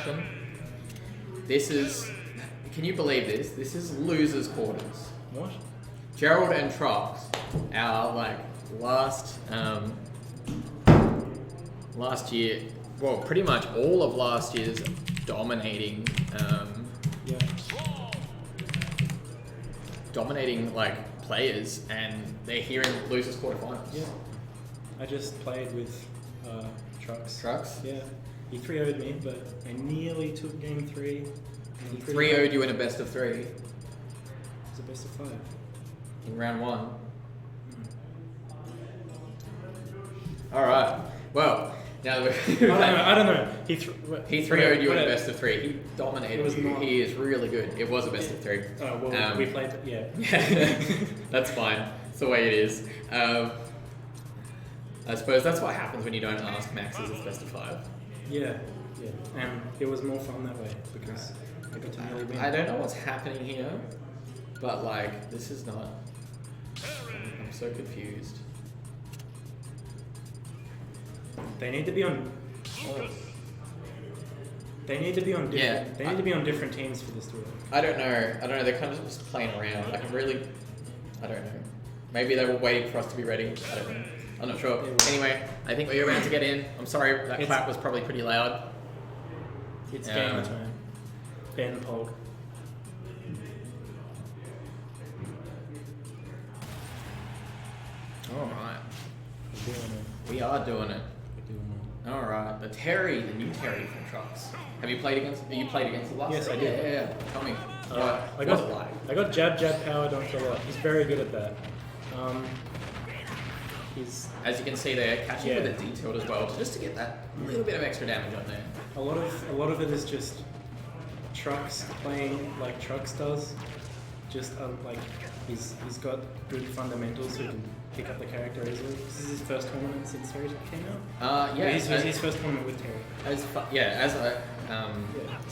happen. This is, can you believe this? This is losers' quarters. What? Gerald and Trox, our like last year, well, pretty much all of last year's dominating, dominating like players, and they're here in losers quarterfinals. Yeah. I just played with Trucks. Trucks? Yeah. He 3-0'd me, but I nearly took game 3. He 3-0'd you in a best of 3 It was a best of 5. in round 1. Alright, well, now that we're I don't know. He 3-0'd you in a best of 3. He dominated you. Not... He is really good. It was a best of 3. Oh, well, we played, yeah. That's fine. It's the way it is. I suppose that's what happens when you don't ask maxes as best of 5. Yeah. And it was more fun that way because I got to nearly win. I don't know what's happening here, but like, this is not... I'm so confused. They need to be on... Oh. They need to be on different... Yeah. They need to be on different teams for this to work. I don't know. They're kind of just playing around. Like, I don't know. Maybe they were waiting for us to be ready. I don't know. I'm not sure. Anyway, I think we're about to get in. I'm sorry, that clap was probably pretty loud. It's game time. Ben Polk. Alright. We're doing it. We are doing it. We're doing it. Alright. The new Terry from Trucks. Have you played against the last? Yes, I did. Yeah. Tell me. I got jab power dunk a lot. He's very good at that. He's as you can see there, catching with a detailed as well, just to get that little bit of extra damage on there. A lot of it is just Trucks playing like Trucks does. Just like he's got good fundamentals, so he can pick up the character easily. This is his first tournament since Terry came out. His first tournament with Terry. As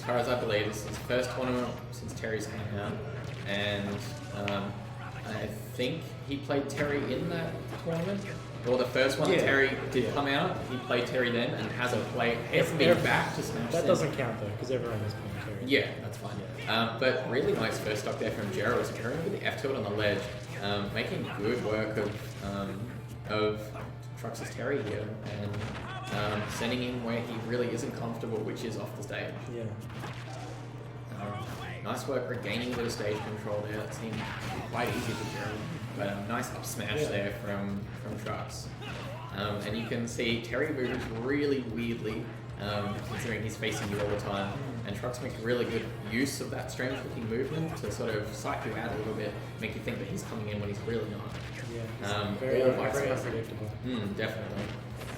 far as I believe, this is his first tournament since Terry's came out, and I think he played Terry in that tournament. Or the first one that Terry did come out, he played Terry then and hasn't been back to Smash. That doesn't count though, because everyone has played Terry. Yeah, that's fine. But really nice first stock there from Gerald. So Gerald with the F tilt on the ledge, making good work of Trux's Terry here, and sending him where he really isn't comfortable, which is off the stage. Yeah. Nice work regaining a bit of stage control there. That seemed quite easy for Gerald. But nice up smash there from Trucks. And you can see Terry moves really weirdly, considering he's facing you all the time. And Trucks makes really good use of that strange looking movement to sort of psych you out a little bit, make you think that he's coming in when he's really not. Yeah, very unpredictable. Definitely.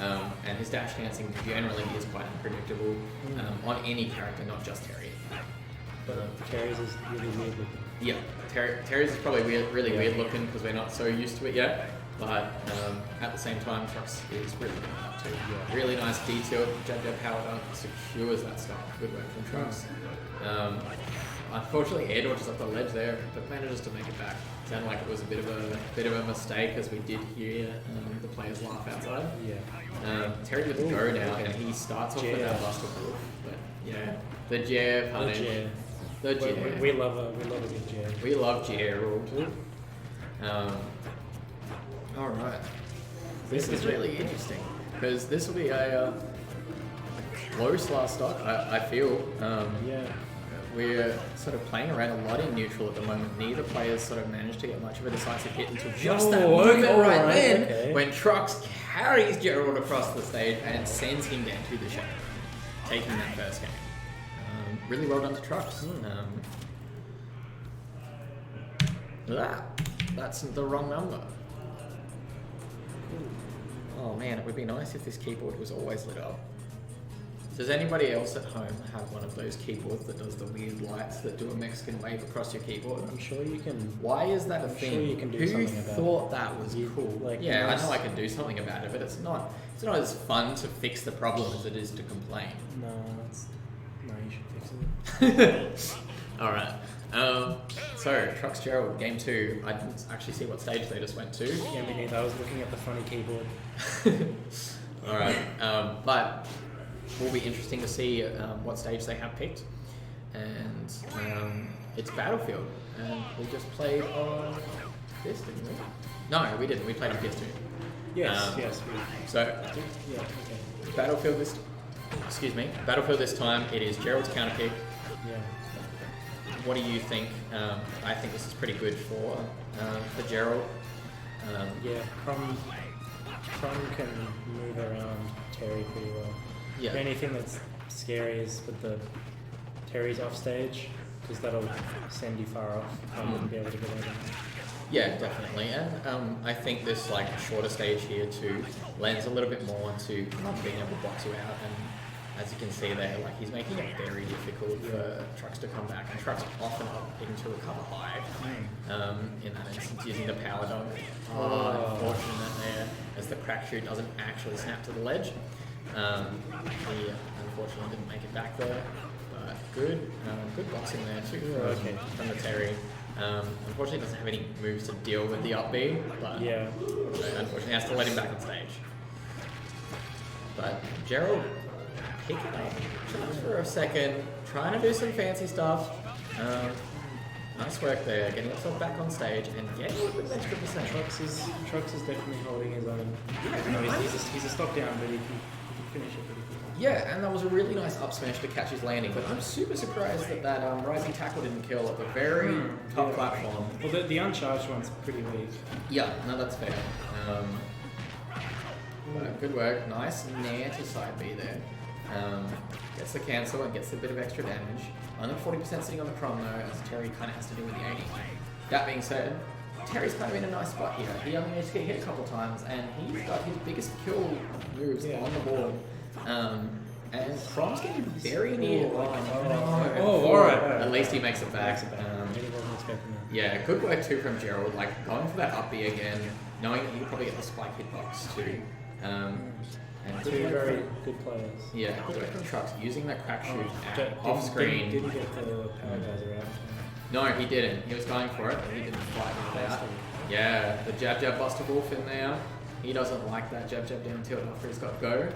And his dash dancing generally is quite unpredictable on any character, not just Terry. But Terry's is really weird looking. Yeah, Terry's is probably really weird looking because we're not so used to it yet. But at the same time, Trucks is really good at that too. Yeah. Really nice detail. Jab power dunk secures that stuff. Good work from Trucks. Unfortunately, air dodges up the ledge there, but manages to make it back. Sounded like it was a bit of a mistake, as we did hear the players laugh outside. Yeah. Terry with the go now, and he starts off with that Buster Wolf. But yeah, the jab punish. The jab. We love a good jab. We love Gerald. All right. This is really interesting because this will be a close last stock. I feel. We're sort of playing around a lot in neutral at the moment. Neither players sort of managed to get much of a decisive hit until just that moment right then when Trucks carries Gerald across the stage and sends him down to the shadow, taking that first game. Really well done to Trucks. That's the wrong number. Oh man, it would be nice if this keyboard was always lit up. Does anybody else at home have one of those keyboards that does the weird lights that do a Mexican wave across your keyboard? I'm sure you can. Why is that a thing? Sure you can do Who something about thought that was cool? Like, yeah, I know I can do something about it, but it's not as fun to fix the problem as it is to complain. No, you should fix it. All right. So Trucks Gerald, game 2. I didn't actually see what stage they just went to. Yeah, me neither. I was looking at the funny keyboard. All right. But will be interesting to see what stage they have picked. And it's Battlefield, and we just played on this, didn't we? No, we didn't. We played on PS2. Yes. So Yeah. Okay. Battlefield this time it is Gerald's counter pick. Yeah. What do you think? I think this is pretty good for Gerald. Yeah. Crom can move around Terry pretty well. Yeah. The only thing that's scary is with the Terry's off stage, because that'll send you far off. I wouldn't be able to get over that. Yeah, definitely, and I think this like shorter stage here too lends a little bit more to being able to box you out. And as you can see there, like he's making it very difficult for Trucks to come back, and Trucks often opting to recover high. In that instance, using the power dunk. Unfortunate there, as the crack shoot doesn't actually snap to the ledge. He unfortunately didn't make it back there, but good boxing there too from the Terry. Unfortunately, doesn't have any moves to deal with the up B, but unfortunately has to let him back on stage. But Gerald picking up just for a second, trying to do some fancy stuff. Nice work there, getting himself back on stage and getting a little bit of extra percent. Trucks is definitely holding his own. He's a stop down, but he can finish it pretty quickly. Yeah, and that was a really nice up smash to catch his landing, but I'm super surprised that rising tackle didn't kill at the very top platform. Well, the uncharged one's pretty weak. Yeah, no, that's fair. But good work, nice nair to side B there. Gets the cancel and gets a bit of extra damage. Only 40% sitting on the Crom though, as Terry kind of has to do with the 80. That being said, Terry's kind of in a nice spot here. He only needs to get hit a couple times, and he's got his biggest kill moves on the board. And Crom's getting very near. Alright. At least he makes it back. Maybe wasn't expecting that. Yeah, good work too from Gerald. Like going for that up B again, knowing that you could probably get the spike hitbox too. And Two very good players. Yeah, good work from Trucks using that crack shoot off screen. Didn't get the power geyser out. No, he didn't. He was going for it, but he didn't quite get that. Yeah, the jab Buster Wolf in there. He doesn't like that jab down tilt after he's got go.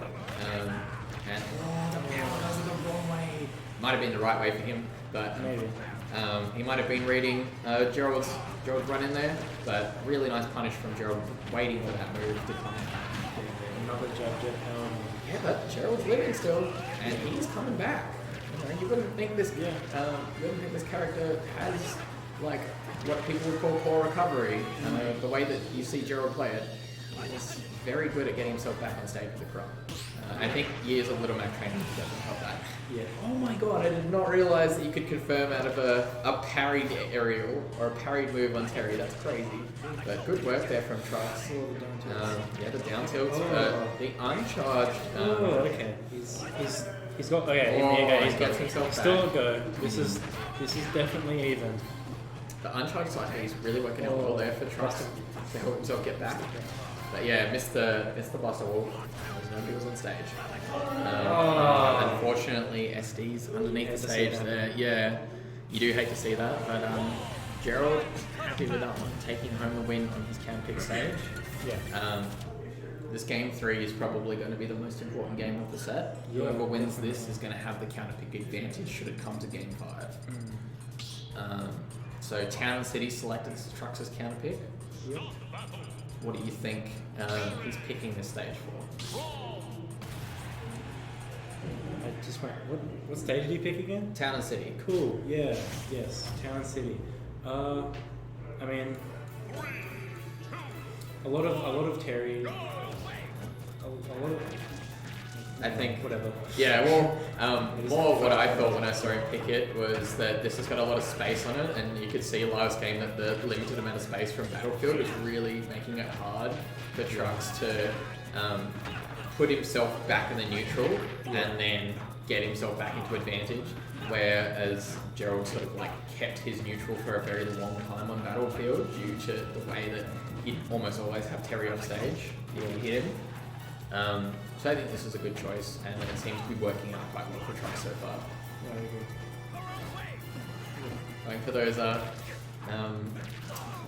And the power does it the wrong way. Might have been the right way for him, but Maybe. he might have been reading Gerald's run in there. But really nice punish from Gerald, waiting for that move to come. Another jab power. Yeah, but Gerald's living still, and he's coming back. You wouldn't think this. You wouldn't think this character has like what people would call core recovery. The way that you see Gerald play it, he's very good at getting himself back on stage with the Crom. I think years of Little Mac training doesn't help that. Yeah. Oh my god, I did not realise that you could confirm out of a parried aerial or a parried move on Terry. That's crazy. But good work there from Trucks. The down tilts, the uncharged. Okay. He's got he's gets himself back. Still a go. This is definitely even. The uncharged side, he's really working out well there for Trucks to help himself get back. But yeah, missed the Buster Wolf. Nobody was on stage. Unfortunately, SD's underneath the stage there. Yeah, you do hate to see that, but Gerald happy with that one, taking home the win on his counter pick stage. Yeah. This game 3 is probably going to be the most important game of the set. Yeah, Whoever wins this is going to have the counter pick advantage should it come to game 5. So Town and City selected Trucks' counter pick. Yep. What do you think he's picking this stage for? I just went. What stage did he pick again? Town and City. Cool. Yeah. Yes. Town and City. I mean, a lot of Terry. A lot of. I think whatever. Yeah, well, more what I thought when I saw him pick it was that this has got a lot of space on it, and you could see last game that the limited amount of space from Battlefield was really making it hard for Trucks to put himself back in the neutral and then get himself back into advantage. Whereas Gerald sort of like kept his neutral for a very long time on Battlefield due to the way that he'd almost always have Terry off stage if he hit him. So I think this is a good choice, and it seems to be working out quite well for Trucks so far. Yeah, Going for those,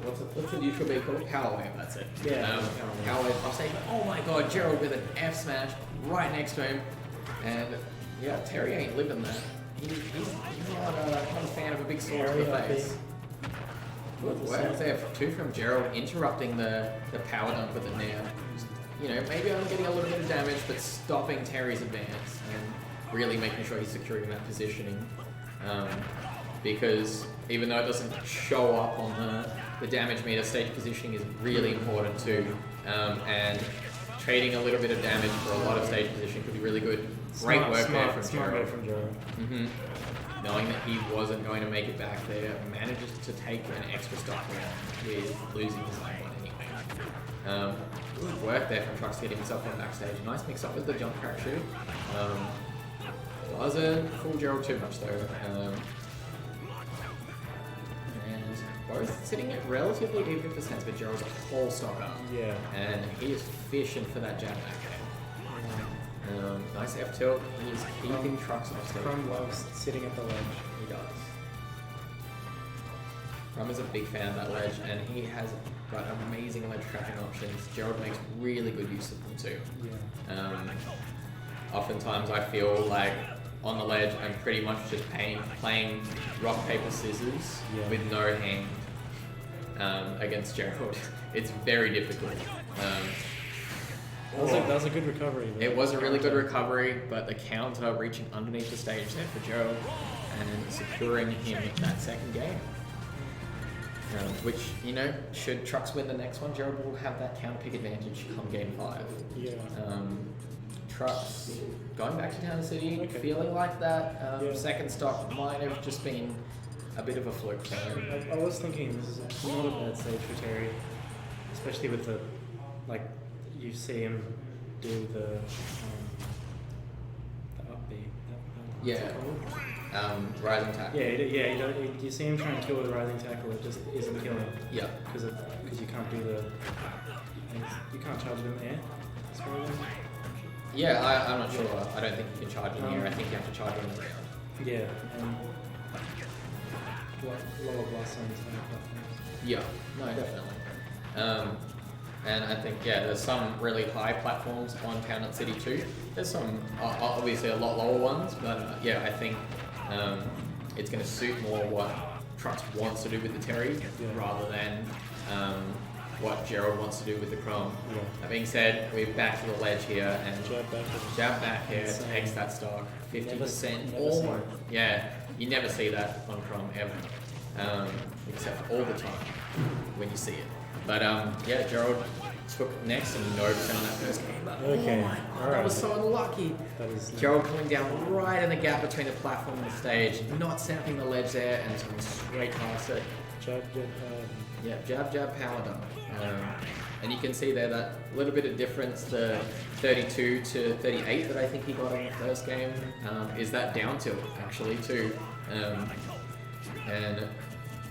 what's the neutral B called? Power wave, that's it. Yeah. Power wave. I'm saying, oh my god, Gerald with an F smash right next to him. And yeah, Terry ain't living that. He's not a fan of a big sword to the face. Good work there too from Gerald, interrupting the power dunk with the nair. You know, maybe only getting a little bit of damage, but stopping Terry's advance and really making sure he's securing that positioning. Because even though it doesn't show up on the damage meter, stage positioning is really important too. And trading a little bit of damage for a lot of stage positioning could be really good. Great work there from Gerald. Knowing that he wasn't going to make it back there, manages to take an extra stock round with losing his lane one anyway. Good work there from Trucks to get himself on backstage. Nice mix up with the jump crack shoot. Doesn't fool Gerald too much though. And both sitting at relatively even percents, but Gerald's a whole stock up. Yeah. And he is fishing for that jab back there. Nice F tilt. He's keeping Trucks off stage. Crum loves sitting at the ledge. He does. Crum is a big fan of that ledge, and he has got amazing ledge trapping options. Gerald makes really good use of them too. Yeah. Oftentimes I feel like on the ledge I'm pretty much just playing rock, paper, scissors with no hand against Gerald. It's very difficult. That was a good recovery. It was a really good recovery, but the counter reaching underneath the stage there for Joe and securing him that second game. Which, you know, should Trucks win the next one, Gerald will have that counter pick advantage come game 5. Yeah. Trucks going back to Town City, feeling like that second stock might have just been a bit of a fluke. I was thinking this is not a bad stage for Terry, especially with the, like, you see him do the upbeat. Rising tackle. You see him trying to kill with a rising tackle. It just isn't killing. Yeah. Because you can't do you can't charge it in the air. As far as Yeah, I'm not sure. I don't think you can charge in the air. I think you have to charge it on the ground. Yeah. Lower blast zones and platforms. Yeah. No, definitely. And I think, there's some really high platforms on Town City too. There's some, obviously a lot lower ones, but I think it's going to suit more what Trucks wants to do with the Terry rather than what Gerald wants to do with the Chrome. Yeah. That being said, we're back to the ledge here and jab back here takes that stock 50% almost. Yeah, you never see that on Chrome ever, except for all the time when you see it. But Gerald took next and no percent on that first game. But, okay, that was so unlucky. That is Gerald coming down right in the gap between the platform and the stage, not sapping the ledge there, and just going straight past it. Jab, power dunk. And you can see there that little bit of difference, the 32 to 38 that I think he got in the first game, is that down tilt actually too. And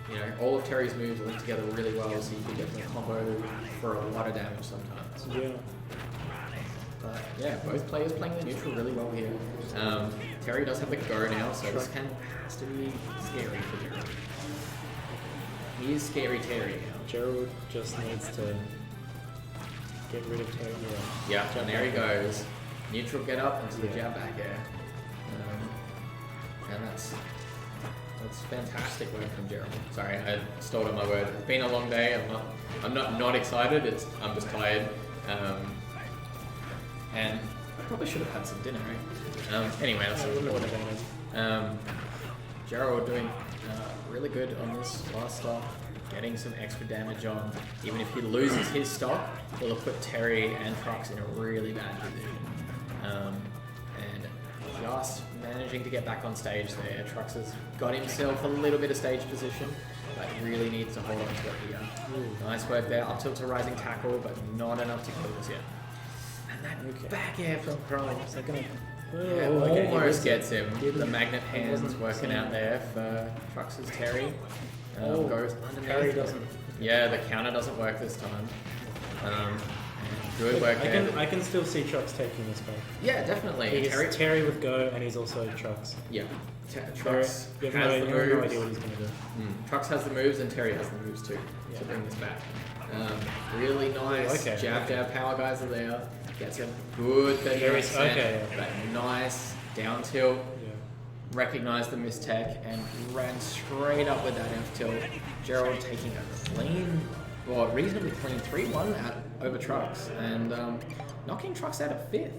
you know, all of Terry's moves link together really well, so you can get the combo for a lot of damage sometimes. Yeah. But both players playing the neutral really well here. Terry does have the go now, so this has to be scary for Gerald. He is scary Terry now. Gerald just needs to get rid of Terry. Yeah, and there he goes. Neutral get up into the jab back air. And that's fantastic work from Gerald. Sorry, I stole my word. It's been a long day. I'm not excited. I'm just tired. And I probably should have had some dinner. Right? Anyway, that's Gerald doing really good on this last stock, getting some extra damage on. Even if he loses his stock, it'll put Terry and Trucks in a really bad position. And just managing to get back on stage there. Trucks has got himself a little bit of stage position, but really needs to hold on to it here. Nice work there. Up tilt to rising tackle, but not enough to kill this yet. And that back air from Chrome. Almost gets him. The magnet hands working out there for Trucks' Terry. Goes underneath. Terry doesn't. Yeah, the counter doesn't work this time. Good work there. I can still see Trucks taking this back. Yeah, definitely. Terry with go, and he's also Trucks. Yeah. Trucks has the moves. You have no idea what he's going to do. Trucks has the moves, and Terry has the moves too to bring this back. Really nice jab power guys are there. Gets a good 30%. Okay. But nice down tilt. Yeah. Recognized the mistech and ran straight up with that F tilt. Gerald taking a clean, well, reasonably clean 3-1 over Trucks and knocking Trucks out of 5th.